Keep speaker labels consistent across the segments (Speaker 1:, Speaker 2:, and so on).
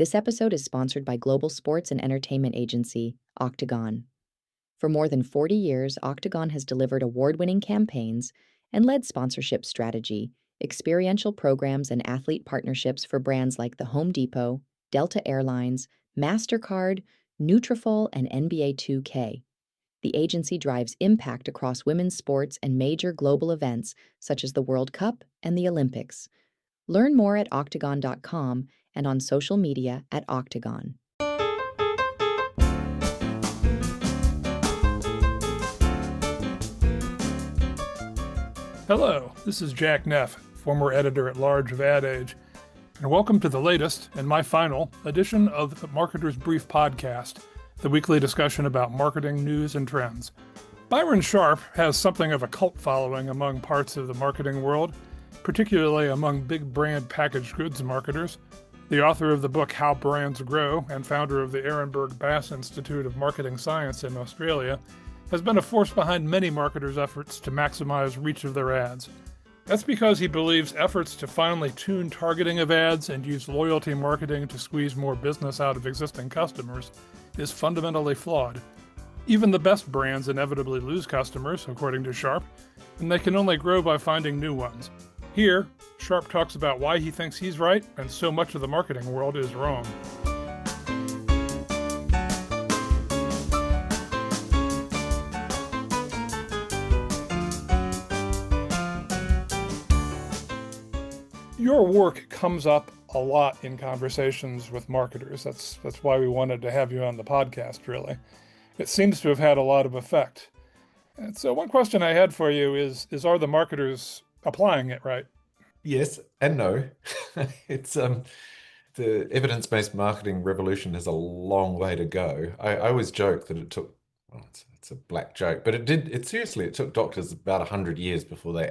Speaker 1: This episode is sponsored by global sports and entertainment agency, Octagon. For more than 40 years, Octagon has delivered award winning campaigns and led sponsorship strategy, experiential programs, and athlete partnerships for brands like the Home Depot, Delta Airlines, MasterCard, Nutrafol, and NBA 2K. The agency drives impact across women's sports and major global events such as the World Cup and the Olympics. Learn more at octagon.com and on social media at Octagon.
Speaker 2: Hello, this is Jack Neff, former editor-at-large of Ad Age, and welcome to the latest and my final edition of the Marketer's Brief podcast, the weekly discussion about marketing news and trends. Byron Sharp has something of a cult following among parts of the marketing world, particularly among big brand packaged goods marketers. The author of the book How Brands Grow and founder of the Ehrenberg Bass Institute of Marketing Science in Australia has been a force behind many marketers' efforts to maximize reach of their ads. That's because he believes efforts to finely tune targeting of ads and use loyalty marketing to squeeze more business out of existing customers is fundamentally flawed. Even the best brands inevitably lose customers, according to Sharp, and they can only grow by finding new ones. Here, Sharp talks about why he thinks he's right and so much of the marketing world is wrong. Your work comes up a lot in conversations with marketers. That's why we wanted to have you on the podcast, really. It seems to have had a lot of effect. And so one question I had for you is are the marketers applying it right?
Speaker 3: Yes and no. It's the evidence-based marketing revolution has a long way to go. I always joke that it took, well, it's a black joke, but it took doctors about 100 years before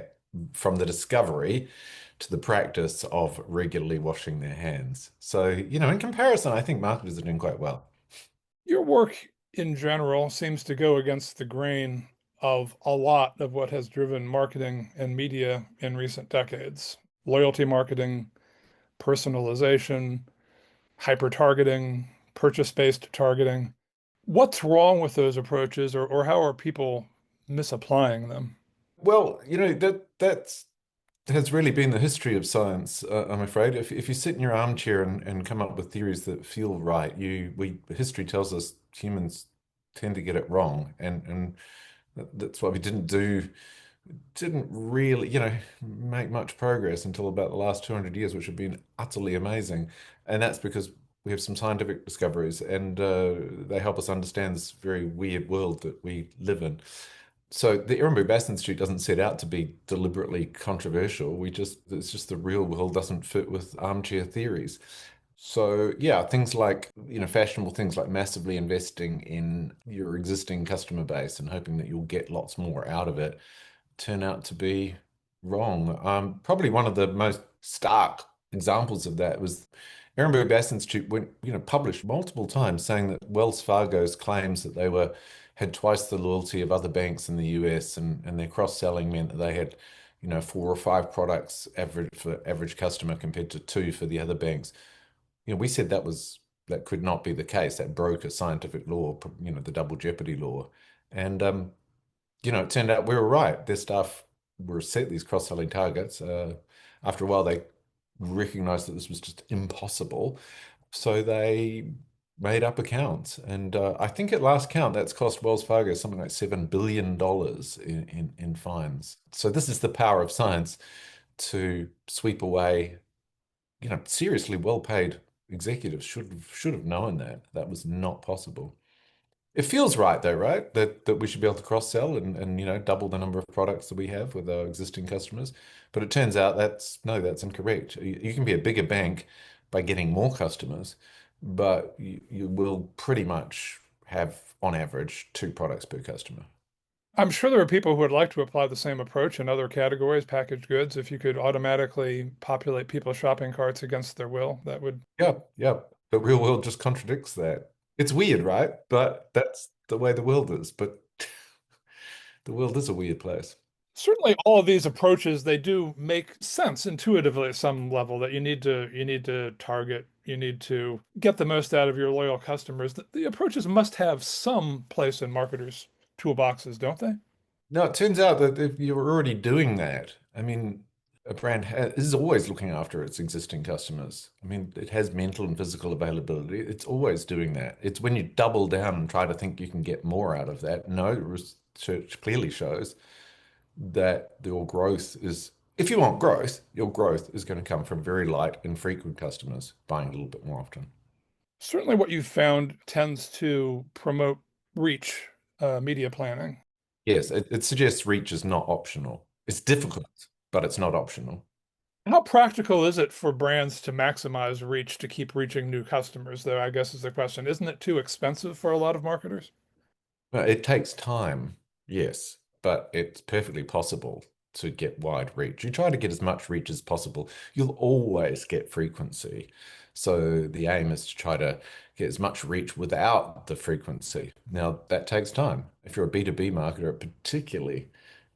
Speaker 3: from the discovery to the practice of regularly washing their hands. So, in comparison, I think marketers are doing quite well.
Speaker 2: Your work in general seems to go against the grain of a lot of what has driven marketing and media in recent decades. Loyalty marketing, personalization, hyper-targeting, purchase-based targeting. What's wrong with those approaches, or how are people misapplying them?
Speaker 3: Well, that has really been the history of science, I'm afraid. If you sit in your armchair and come up with theories that feel right, history tells us humans tend to get it wrong, and that's why we didn't really, make much progress until about the last 200 years, which have been utterly amazing. And that's because we have some scientific discoveries, and they help us understand this very weird world that we live in. So the Ehrenberg Bass Institute doesn't set out to be deliberately controversial. It's just the real world doesn't fit with armchair theories. So yeah, things like, fashionable things like massively investing in your existing customer base and hoping that you'll get lots more out of it turn out to be wrong. Probably one of the most stark examples of that was Ehrenberg Bass Institute published multiple times saying that Wells Fargo's claims that they had twice the loyalty of other banks in the US, and their cross-selling meant that they had, 4 or 5 products average for average customer compared to 2 for the other banks. We said that could not be the case. That broke a scientific law, the double jeopardy law. And it turned out we were right. Their staff were set these cross-selling targets. After a while, they recognized that this was just impossible. So they made up accounts. And I think at last count, that's cost Wells Fargo something like $7 billion in fines. So this is the power of science to sweep away, seriously well-paid executives should have known that was not possible. It feels right though, right? That we should be able to cross-sell and double the number of products that we have with our existing customers. But it turns out that's incorrect. You can be a bigger bank by getting more customers, but you will pretty much have, on average, 2 products per customer.
Speaker 2: I'm sure there are people who would like to apply the same approach in other categories, packaged goods. If you could automatically populate people's shopping carts against their will, that would...
Speaker 3: Yeah. The real world just contradicts that. It's weird, right? But that's the way the world is. But the world is a weird place.
Speaker 2: Certainly all of these approaches, they do make sense intuitively at some level that you need to target, you need to get the most out of your loyal customers. The approaches must have some place in marketers' toolboxes, don't they?
Speaker 3: No, it turns out that if you're already doing that, I mean, a brand is always looking after its existing customers. I mean, it has mental and physical availability. It's always doing that. It's when you double down and try to think you can get more out of that. No, research clearly shows that your growth is, if you want growth, your growth is going to come from very light, infrequent customers buying a little bit more often.
Speaker 2: Certainly what you've found tends to promote reach, media planning.
Speaker 3: Yes, it suggests reach is not optional. It's difficult, but it's not optional.
Speaker 2: How practical is it for brands to maximize reach to keep reaching new customers, though, I guess is the question. Isn't it too expensive for a lot of marketers?
Speaker 3: Well, it takes time, yes, but it's perfectly possible to get wide reach. You try to get as much reach as possible. You'll always get frequency. So the aim is to try to get as much reach without the frequency. Now, that takes time. If you're a B2B marketer, it particularly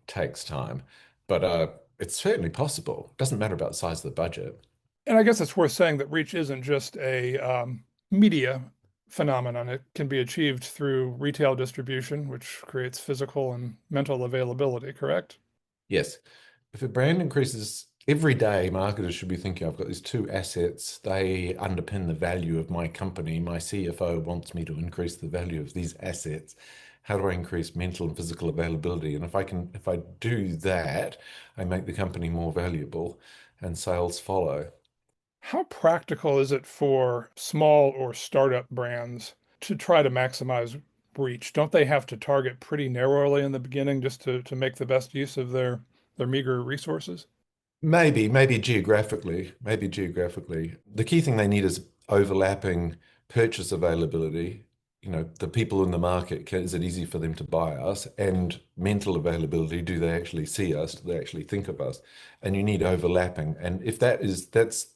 Speaker 3: takes time, but it's certainly possible. It doesn't matter about the size of the budget.
Speaker 2: And I guess it's worth saying that reach isn't just a media phenomenon. It can be achieved through retail distribution, which creates physical and mental availability, correct?
Speaker 3: Yes. If a brand increases every day, marketers should be thinking, I've got these two assets. They underpin the value of my company. My CFO wants me to increase the value of these assets. How do I increase mental and physical availability? And if I do that, I make the company more valuable and sales follow.
Speaker 2: How practical is it for small or startup brands to try to maximize reach? Don't they have to target pretty narrowly in the beginning just to make the best use of their meager resources?
Speaker 3: Maybe geographically, maybe geographically. The key thing they need is overlapping purchase availability. You know, the people in the market, is it easy for them to buy us? And mental availability, do they actually see us? Do they actually think of us? And you need overlapping. And if that's,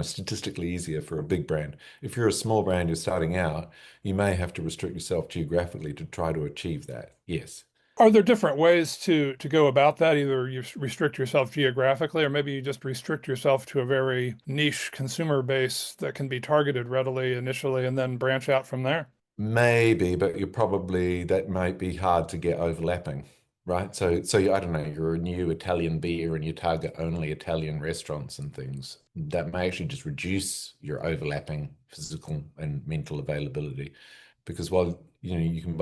Speaker 3: statistically easier for a big brand. If you're a small brand, you're starting out, you may have to restrict yourself geographically to try to achieve that. Yes.
Speaker 2: Are there different ways to go about that? Either you restrict yourself geographically, or maybe you just restrict yourself to a very niche consumer base that can be targeted readily initially and then branch out from there.
Speaker 3: Maybe, but that might be hard to get overlapping, right? So I don't know, you're a new Italian beer and you target only Italian restaurants and things. That may actually just reduce your overlapping physical and mental availability, because while you can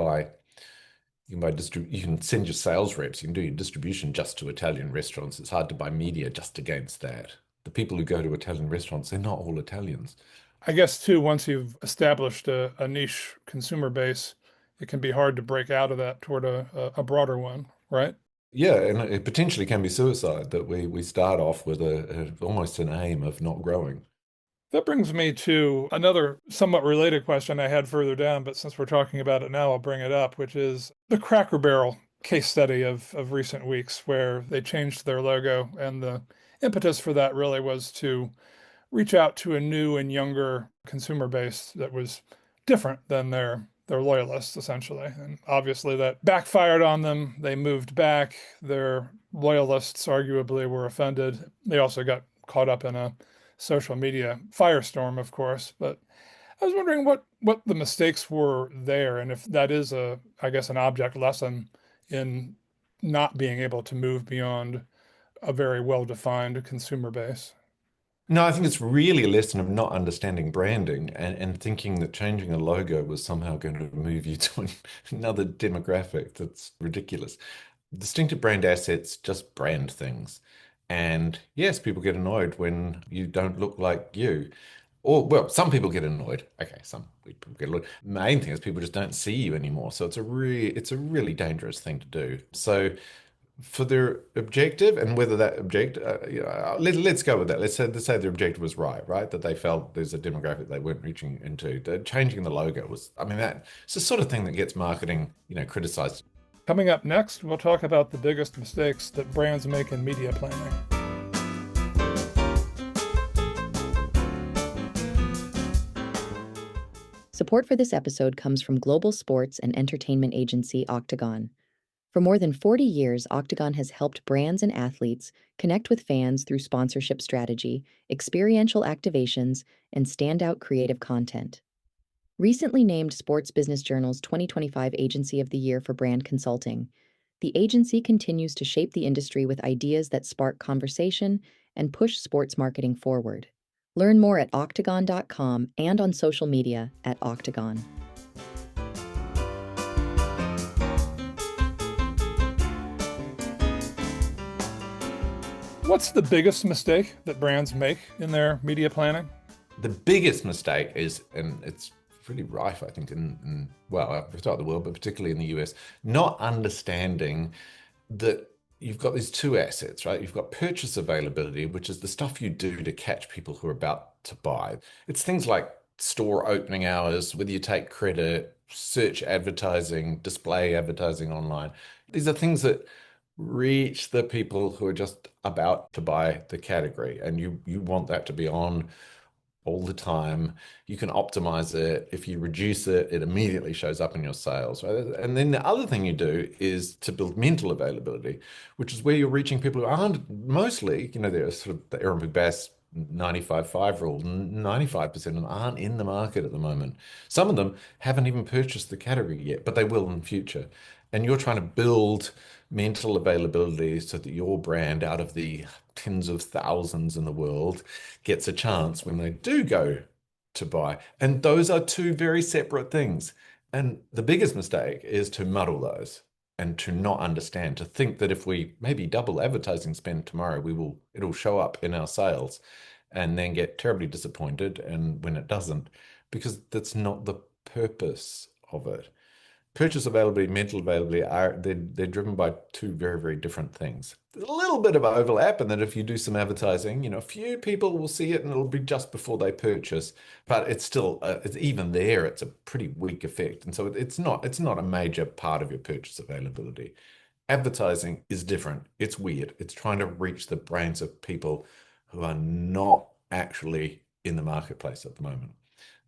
Speaker 3: send your sales reps, you can do your distribution just to Italian restaurants. It's hard to buy media just against that. The people who go to Italian restaurants, they're not all Italians.
Speaker 2: I guess too, once you've established a niche consumer base, it can be hard to break out of that toward a broader one, right?
Speaker 3: Yeah, and it potentially can be suicide that we start off with almost an aim of not growing.
Speaker 2: That brings me to another somewhat related question I had further down, but since we're talking about it now, I'll bring it up, which is the Cracker Barrel case study of recent weeks, where they changed their logo. And the impetus for that really was to reach out to a new and younger consumer base that was different than their loyalists, essentially. And obviously that backfired on them. They moved back. Their loyalists arguably were offended. They also got caught up in a social media firestorm, of course. But I was wondering what the mistakes were there, and if that is I guess, an object lesson in not being able to move beyond a very well-defined consumer base.
Speaker 3: No, I think it's really a lesson of not understanding branding and thinking that changing a logo was somehow going to move you to another demographic. That's ridiculous. Distinctive brand assets just brand things. And yes, people get annoyed when you don't look like you. Or, well, some people get annoyed. Okay, some people get annoyed. Main thing is people just don't see you anymore. So it's a really dangerous thing to do. So for their objective and whether that let's go with that. Let's say their objective was right? That they felt there's a demographic they weren't reaching into. Changing the logo was, I mean, it's the sort of thing that gets marketing, criticized.
Speaker 2: Coming up next, we'll talk about the biggest mistakes that brands make in media planning.
Speaker 1: Support for this episode comes from global sports and entertainment agency Octagon. For more than 40 years, Octagon has helped brands and athletes connect with fans through sponsorship strategy, experiential activations, and standout creative content. Recently named Sports Business Journal's 2025 Agency of the Year for Brand Consulting, the agency continues to shape the industry with ideas that spark conversation and push sports marketing forward. Learn more at octagon.com and on social media at Octagon.
Speaker 2: What's the biggest mistake that brands make in their media planning?
Speaker 3: The biggest mistake is, and it's really rife, I think, well, throughout the world, but particularly in the US, not understanding that you've got these two assets, right? You've got purchase availability, which is the stuff you do to catch people who are about to buy. It's things like store opening hours, whether you take credit, search advertising, display advertising online. These are things that reach the people who are just about to buy the category, and you want that to be on all the time. You can optimize it. If you reduce it, it immediately shows up in your sales, right? And then the other thing you do is to build mental availability, which is where you're reaching people who aren't mostly, there's sort of the Aaron Bass 95-5 rule. 95% of them aren't in the market at the moment. Some of them haven't even purchased the category yet, but they will in the future. And you're trying to build mental availability so that your brand, out of the tens of thousands in the world, gets a chance when they do go to buy. And those are two very separate things. And the biggest mistake is to muddle those and to not understand, to think that if we maybe double advertising spend tomorrow, it'll show up in our sales, and then get terribly disappointed and when it doesn't, because that's not the purpose of it. Purchase availability, mental availability they're driven by two very, very different things. There's a little bit of overlap, and that if you do some advertising, a few people will see it and it'll be just before they purchase, but it's still it's even there, it's a pretty weak effect. And so it's not a major part of your purchase availability. Advertising is different. It's weird. It's trying to reach the brains of people who are not actually in the marketplace at the moment.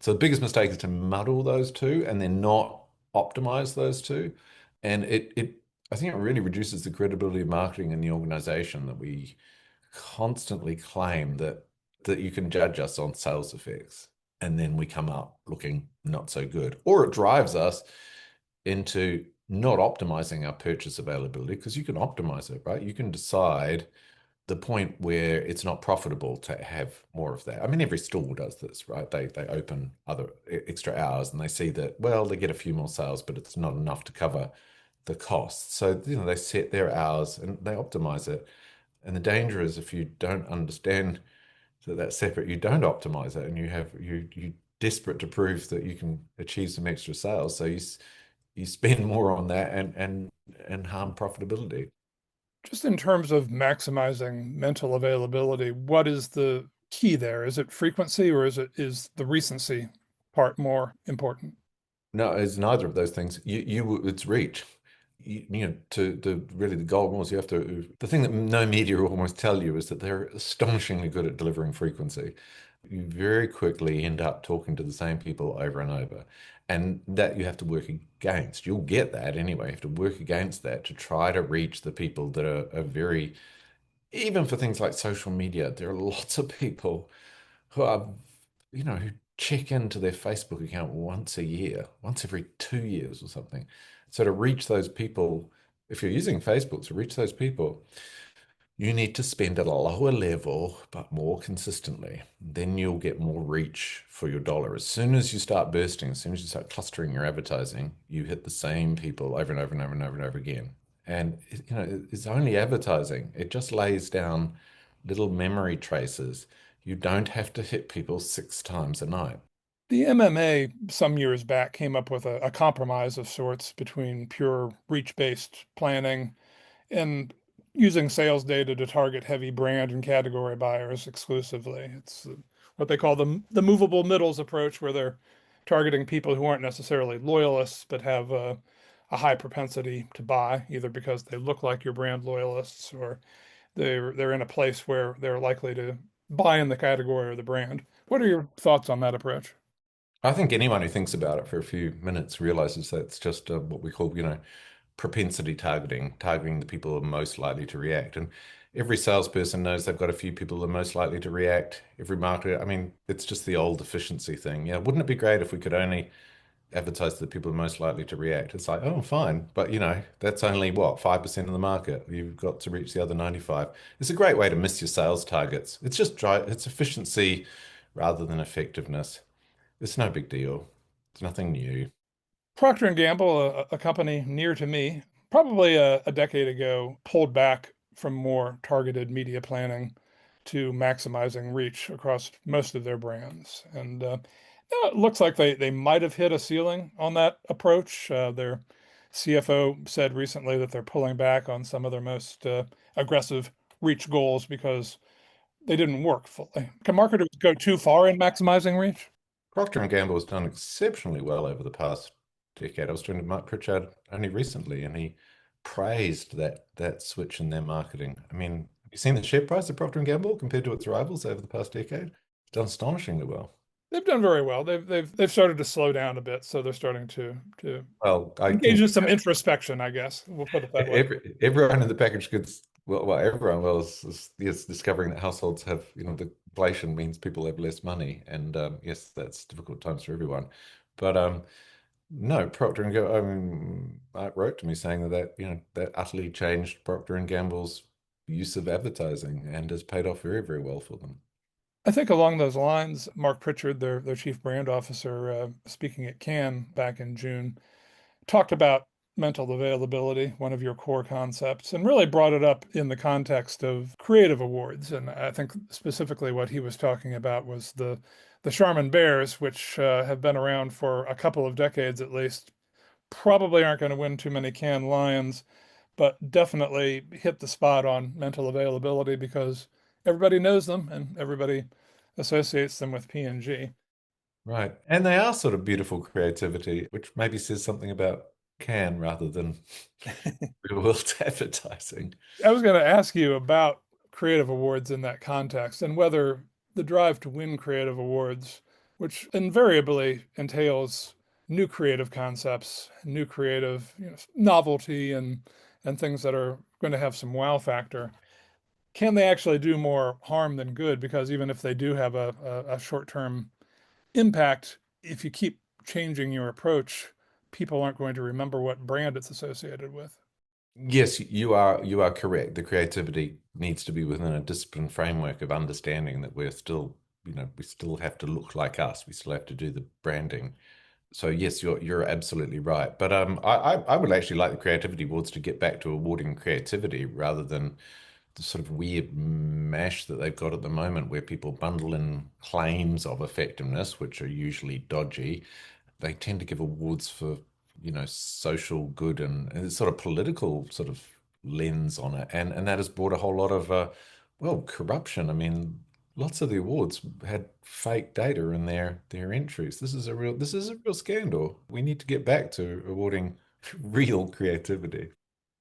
Speaker 3: So the biggest mistake is to muddle those two and then not optimize those two. And I think it really reduces the credibility of marketing in the organization that we constantly claim that you can judge us on sales effects, and then we come up looking not so good. Or it drives us into not optimizing our purchase availability, because you can optimize it, right? You can decide the point where it's not profitable to have more of that. I mean, every store does this, right? They open other extra hours and they see that, well, they get a few more sales, but it's not enough to cover the costs. So, they set their hours and they optimize it. And the danger is, if you don't understand that that's separate, you don't optimize it, and you desperate to prove that you can achieve some extra sales. So you spend more on that and harm profitability.
Speaker 2: Just in terms of maximizing mental availability, what is the key there? Is it frequency, or is the recency part more important?
Speaker 3: No, it's neither of those things. It's reach. To really, the goal was, the thing that no media will almost tell you is that they're astonishingly good at delivering frequency. You very quickly end up talking to the same people over and over, and that you have to work against. You'll get that anyway. You have to work against that to try to reach the people that are very, even for things like social media, there are lots of people who are, who check into their Facebook account once a year, once every 2 years or something. So to reach those people, if you're using Facebook to reach those people, you need to spend at a lower level, but more consistently. Then you'll get more reach for your dollar. As soon as you start bursting, as soon as you start clustering your advertising, you hit the same people over and over and over and over and over again. And it's only advertising. It just lays down little memory traces. You don't have to hit people 6 times a night.
Speaker 2: The MMA some years back came up with a compromise of sorts between pure reach-based planning and using sales data to target heavy brand and category buyers exclusively. It's what they call the movable middles approach, where they're targeting people who aren't necessarily loyalists, but have a high propensity to buy, either because they look like your brand loyalists, or they're in a place where they're likely to buy in the category or the brand. What are your thoughts on that approach?
Speaker 3: I think anyone who thinks about it for a few minutes realizes that's just what we call, propensity targeting, targeting the people who are most likely to react. And every salesperson knows they've got a few people who are most likely to react. Every marketer, I mean, it's just the old efficiency thing. Yeah, wouldn't it be great if we could only advertise to the people most likely to react? It's like, oh, fine. But, that's only what, 5% of the market. You've got to reach the other 95. It's a great way to miss your sales targets. It's just it's efficiency rather than effectiveness. It's no big deal. It's nothing new.
Speaker 2: Procter and Gamble, a company near to me, probably a decade ago, pulled back from more targeted media planning to maximizing reach across most of their brands. And it looks like they might have hit a ceiling on that approach. Their CFO said recently that they're pulling back on some of their most aggressive reach goals because they didn't work fully. Can marketers go too far in maximizing reach?
Speaker 3: Procter and Gamble has done exceptionally well over the past decade. I was talking to Mark Pritchard only recently, and he praised that switch in their marketing. I mean, have you seen the share price of Procter and Gamble compared to its rivals over the past decade? It's done astonishingly well.
Speaker 2: They've done very well. They've started to slow down a bit, so they're starting to
Speaker 3: Well, I
Speaker 2: engage
Speaker 3: can
Speaker 2: in some introspection, I guess. We'll put it that way.
Speaker 3: everyone in the packaged goods, everyone is discovering that households have, the inflation means people have less money, and yes, that's difficult times for everyone. But no, Procter and Gamble. I mean, Mark wrote to me saying that utterly changed Procter and Gamble's use of advertising and has paid off very, very well for them.
Speaker 2: I think along those lines, Mark Pritchard, their chief brand officer, speaking at Cannes back in June, talked about mental availability, one of your core concepts, and really brought it up in the context of creative awards. And I think specifically what he was talking about was the Charmin Bears, which have been around for a couple of decades at least, probably aren't going to win too many Cannes Lions, but definitely hit the spot on mental availability because everybody knows them and everybody associates them with P&G.
Speaker 3: Right. And they are sort of beautiful creativity, which maybe says something about can rather than real world advertising.
Speaker 2: I was going to ask you about creative awards in that context and whether the drive to win creative awards, which invariably entails new creative concepts, new creative, novelty and things that are going to have some wow factor. Can they actually do more harm than good? Because even if they do have a short-term impact, if you keep changing your approach, people aren't going to remember what brand it's associated with.
Speaker 3: Yes, you are correct. The creativity needs to be within a discipline framework of understanding that we still have to look like us. We still have to do the branding. So yes, you're absolutely right. But I would actually like the creativity awards to get back to awarding creativity rather than the sort of weird mash that they've got at the moment where people bundle in claims of effectiveness, which are usually dodgy. They tend to give awards for, social good and it's sort of political sort of lens on it. And that has brought a whole lot of, corruption. I mean, lots of the awards had fake data in their entries. This is a real scandal. We need to get back to awarding real creativity.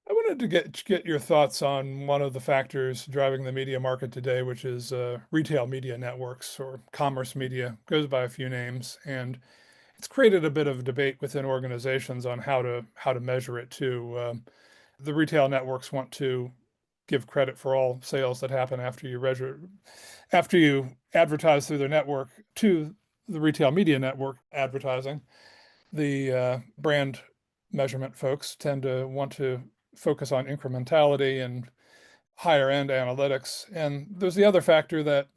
Speaker 2: I wanted to get your thoughts on one of the factors driving the media market today, which is retail media networks or commerce media, goes by a few names, and it's created a bit of debate within organizations on how to measure it too. The retail networks want to give credit for all sales that happen after you advertise through their network to the retail media network advertising. The brand measurement folks tend to want to focus on incrementality and higher end analytics. And there's the other factor that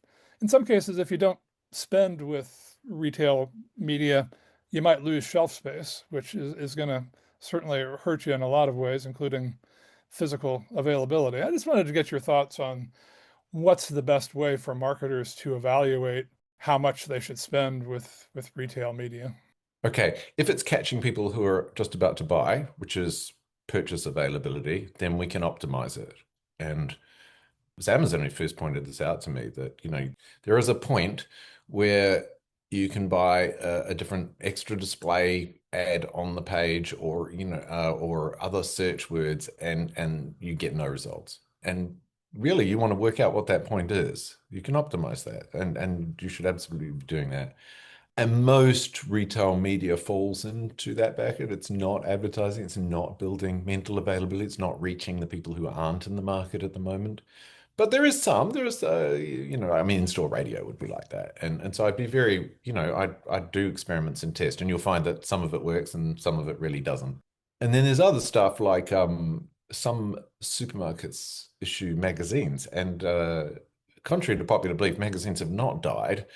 Speaker 2: in some cases, if you don't spend with retail media, you might lose shelf space, which is going to certainly hurt you in a lot of ways, including physical availability. I just wanted to get your thoughts on what's the best way for marketers to evaluate how much they should spend with retail media.
Speaker 3: Okay, if it's catching people who are just about to buy, which is purchase availability, then we can optimize it. And it was Amazon who first pointed this out to me that, there is a point where you can buy a different extra display ad on the page or, or other search words and you get no results. And really you want to work out what that point is. You can optimize that and you should absolutely be doing that. And most retail media falls into that bucket. It's not advertising, it's not building mental availability, it's not reaching the people who aren't in the market at the moment. But I mean, in-store radio would be like that. And so I'd be very, I'd do experiments and test, and you'll find that some of it works and some of it really doesn't. And then there's other stuff like some supermarkets issue magazines, and contrary to popular belief, magazines have not died.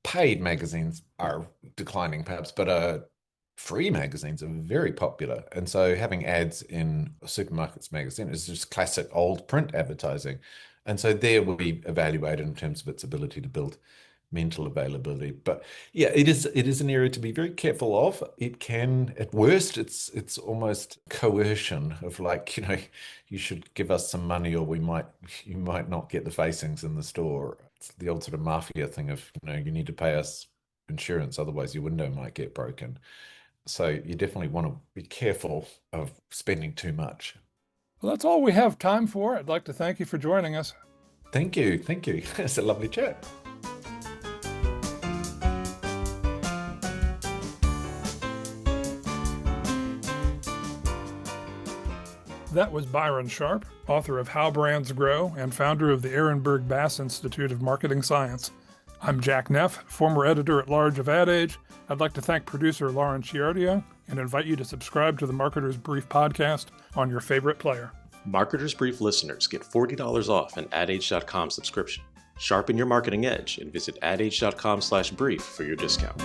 Speaker 3: Paid magazines are declining, perhaps, but free magazines are very popular. And so having ads in a supermarket's magazine is just classic old print advertising. And so there will be evaluated in terms of its ability to build mental availability. But yeah, it is an area to be very careful of. It can, at worst, it's almost coercion of like, you should give us some money or you might not get the facings in the store. It's the old sort of mafia thing of, you need to pay us insurance, otherwise your window might get broken. So you definitely want to be careful of spending too much.
Speaker 2: Well, that's all we have time for. I'd like to thank you for joining us.
Speaker 3: Thank you. Thank you. It's a lovely chat.
Speaker 2: That was Byron Sharp, author of How Brands Grow and founder of the Ehrenberg Bass Institute of Marketing Science. I'm Jack Neff, former editor-at-large of Ad Age. I'd like to thank producer Lauren Chiardio and invite you to subscribe to the Marketer's Brief podcast on your favorite player.
Speaker 4: Marketer's Brief listeners get $40 off an adage.com subscription. Sharpen your marketing edge and visit adage.com/brief for your discount.